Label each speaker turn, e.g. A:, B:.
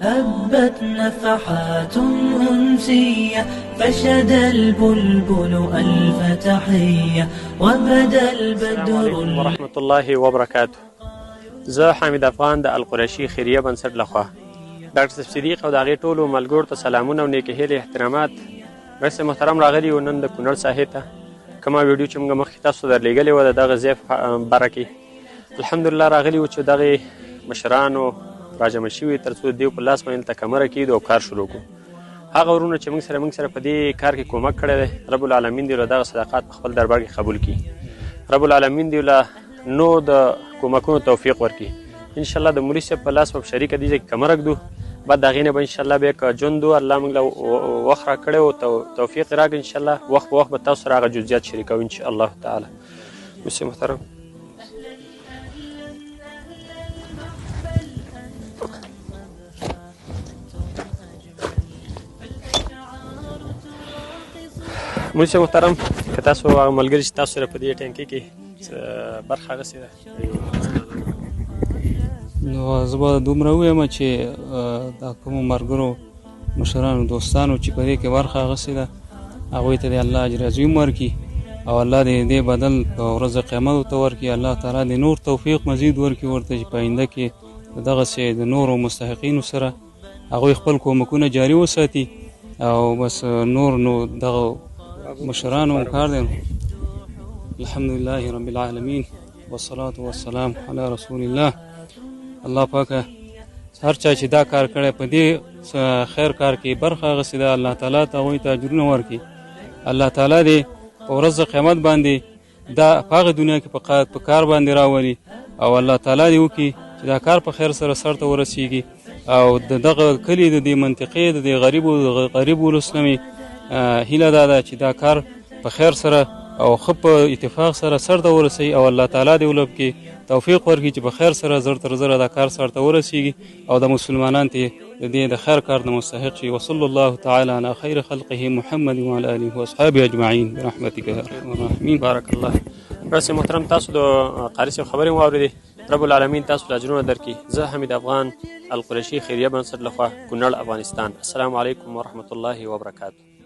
A: هبت نفحات أنسية فشد البلبل ألف تحية وبدا البدر.
B: السلام علیکم ورحمة الله وبرکاته. زه حامد افغان د القریشي خیریه بنسټ لخوا ډاکټر صدیق او د هغې ټولو ملګرو ته سلامونه او نیکې هیلې احترامات. مرستې محترم راغلي یو نن د کونړ ساحې ته کومه ویډیو چې موږ مخکې تاسو ته درلېږلې وه د دغه ځای په باره کې الحمدلله راغلي وو چې دغې مشرانو راجمع شوي تر څو د دې په لاس باندې دلته کمره کېږدو او کار شروع کړو. هغه ورونه چې موږ سره په دې کار کې کومک کړی دی رب العالمین دې له دغه صداقات په خپل دربار کې قبول کړي. رب العالمین دې له نور د کومکونو توفیق ورکړي. انشاءالله د مولوي صاحب په لاس په شریکه دې ځای کې کمره ږدو بعد د هغې نه به انشاءالله بیا که ژوند و الله موږ له وخت را کړی و توفیق یې راکړي انشاءالله وخت په وخت به تاسو سره هغه جزئیات شریکوو انشاءالله تعالی. مولوي محترم مولوي محترم که تاسو هغه ملګري چې تاسو سره په دې ټینکۍ کې برخه اخیستې ده
C: نو زه به دومره ووایم چې دا کومو ملګرو مشرانو دوستانو چې په دې کې برخه اخیستې ده هغوی ته دې الله اجر عظیم ورکړي او الله دې دې بدل په ورځ قیامت ورته ورکړي. الله تعالی دې نور توفیق مزید ورکړي ورته چې په آینده کې دغسې د نورو مستحقینو سره هغوی خپل کومکونه جاري وساتي او بس نور نو دغه مشرانو کار دی. الحمدلله رب العالمین والصلاة والسلام علی رسول الله. الله پاکه هر چا چې دا کار کړی په دې خیر کار کې برخه اخیستې ده الله تعالی ته هغوی ته اجرونه ورکړي. الله تعالی دې په ورځ د قیامت باندې دا په هغه دنیا کې په کار باندې راولي او الله تعالی دې وکړي چې دا کار په خیر سره سر ته ورسیږي او د دغه کلي د دې منطقې د دې غریب ولس نه مې هیله دا ده چې دا کار په خیر سره او ښه په اتفاق سره سر ته ورسوي او الله تعالی دې ولب کې توفیق ورکړي چې په خیر سره زر تر زره دا کار سر ته ورسیږي او د مسلمانان ته د دې د خیر کار د مستحق شي. وصلی الله تعالی علی خیر خلقه محمد وعلى آله واصحابه اجمعین برحمتک یا ارحم الراحمین.
B: بارک الله. مرستې محترم تاسو د قاري صاحب خبرې واورېدې. رب العالمین تاسو ته اجرونه درکړي. زه حمید افغان القریشي خیریه بنسټ لخوا کونړ افغانستان. السلام علیکم ورحمة الله وبرکاته.